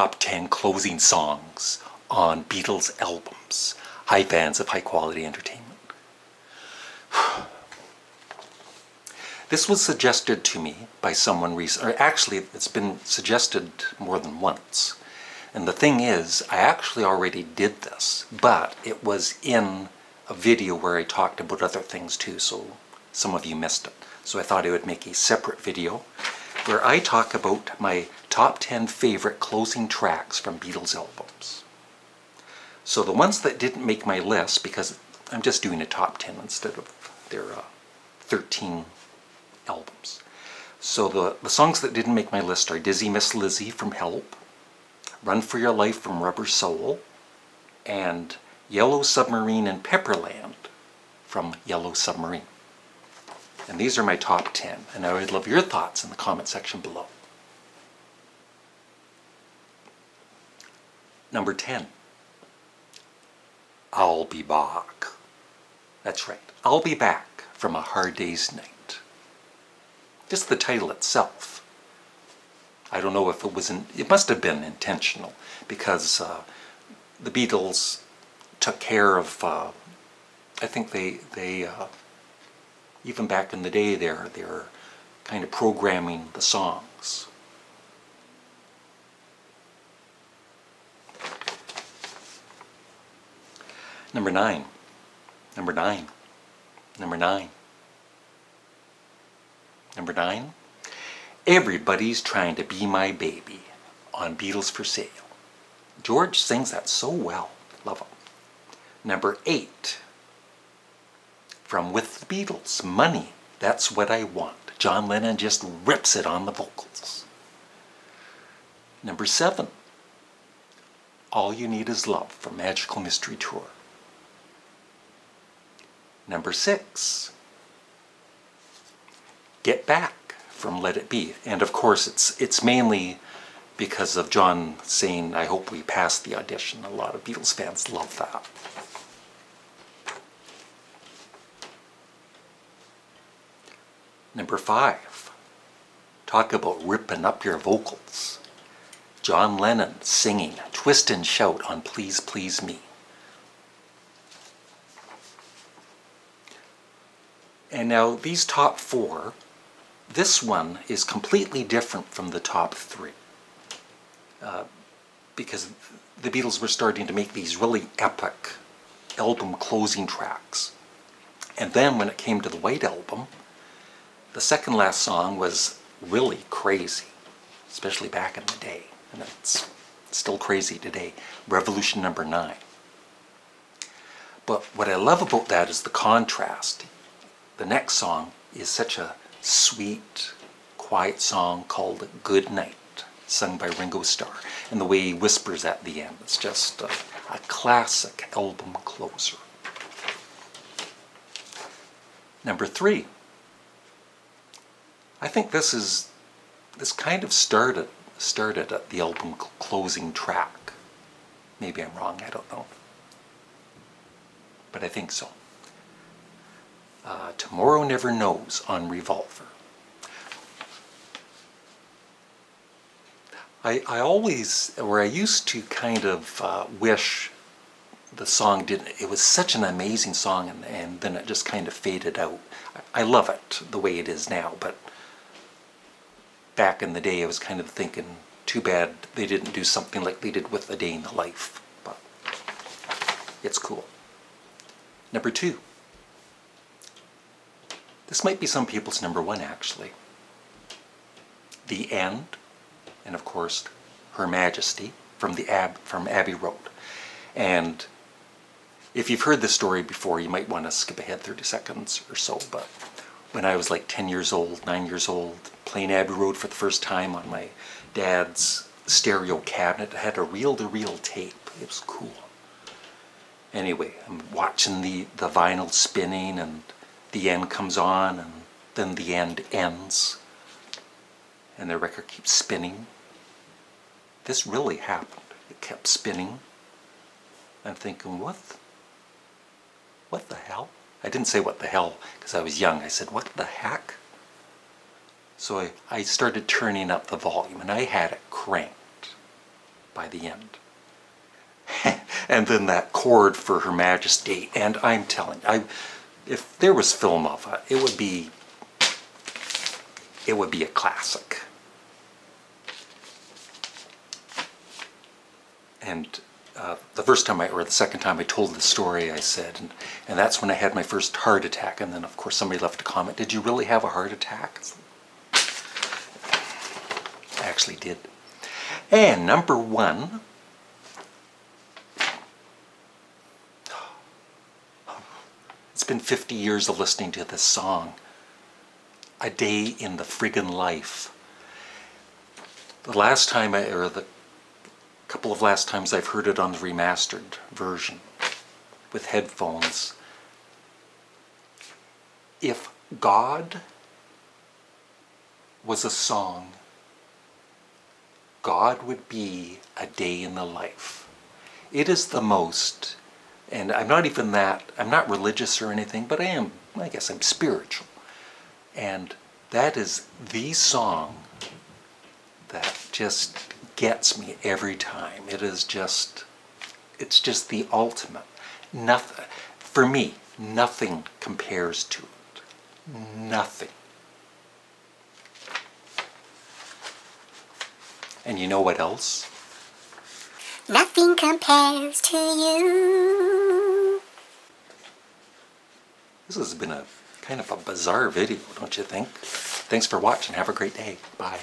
top 10 closing songs on Beatles albums. Hi fans of high quality entertainment. This was suggested to me by someone recently, or actually it's been suggested more than once. And the thing is, I actually already did this, but it was in a video where I talked about other things too, so some of you missed it. So I thought I would make a separate video where I talk about my top 10 favorite closing tracks from Beatles albums. So the ones that didn't make my list, because I'm just doing a top 10 instead of their 13 albums. So the songs that didn't make my list are Dizzy Miss Lizzy from Help, Run for Your Life from Rubber Soul, and Yellow Submarine and Pepperland from Yellow Submarine. And these are my top 10, and I would love your thoughts in the comment section below. Number 10, I'll Be Back. That's right, I'll Be Back from A Hard Day's Night. Just the title itself. I don't know if it was, it must have been intentional, because the Beatles took care of, I think they even back in the day, they're kind of programming the songs. Number 9. Number 9. Number 9. Number 9. Everybody's Trying to Be My Baby on Beatles for Sale. George sings that so well. Love him. Number 8. From With the Beatles, Money, That's What I Want. John Lennon just rips it on the vocals. Number 7. All You Need Is Love from Magical Mystery Tour. Number 6. Get Back from Let It Be. And of course it's mainly because of John saying, I hope we pass the audition. A lot of Beatles fans love that. Number 5. Talk about ripping up your vocals. John Lennon singing Twist and Shout on Please Please Me. And now these top 4, this one is completely different from the top 3. Because the Beatles were starting to make these really epic album closing tracks. And then when it came to the White Album, the second last song was really crazy, especially back in the day. And it's still crazy today. Revolution Number 9. But what I love about that is the contrast. The next song is such a sweet, quiet song called Good Night, sung by Ringo Starr. And the way he whispers at the end, it's just a classic album closer. Number 3. I think this kind of started at the album closing track. Maybe I'm wrong, I don't know. But I think so. Tomorrow Never Knows on Revolver. I used to kind of wish the song didn't, it was such an amazing song and then it just kind of faded out. I love it the way it is now, but back in the day I was kind of thinking, too bad they didn't do something like they did with A Day in the Life, but it's cool. Number 2. This might be some people's number 1 actually. The End, and of course Her Majesty from Abbey Road. And if you've heard this story before, you might want to skip ahead 30 seconds or so, but when I was like 10 years old, 9 years old, playing Abbey Road for the first time on my dad's stereo cabinet, it had a reel-to-reel tape. It was cool. Anyway, I'm watching the vinyl spinning and the end comes on and then the end ends and the record keeps spinning. This really happened. It kept spinning. I'm thinking, what the hell? I didn't say what the hell because I was young. I said, what the heck? So I started turning up the volume and I had it cranked. by the end. And then that chord for Her Majesty, and I'm telling you, if there was film of it, it would be a classic. And the second time I told the story, I said, and that's when I had my first heart attack. And then, of course, somebody left a comment, "Did you really have a heart attack?" I actually did. And number 1, it's been 50 years of listening to this song, "A Day in the Friggin' Life." The couple of last times I've heard it on the remastered version with headphones. If God was a song, God would be "A Day in the Life." It is the most, and I'm not religious or anything, but I guess I'm spiritual. And that is the song that just gets me every time. It's just the ultimate. Nothing, for me, nothing compares to it. Nothing. And you know what else? Nothing compares to you. This has been a kind of a bizarre video, don't you think? Thanks for watching. Have a great day. Bye.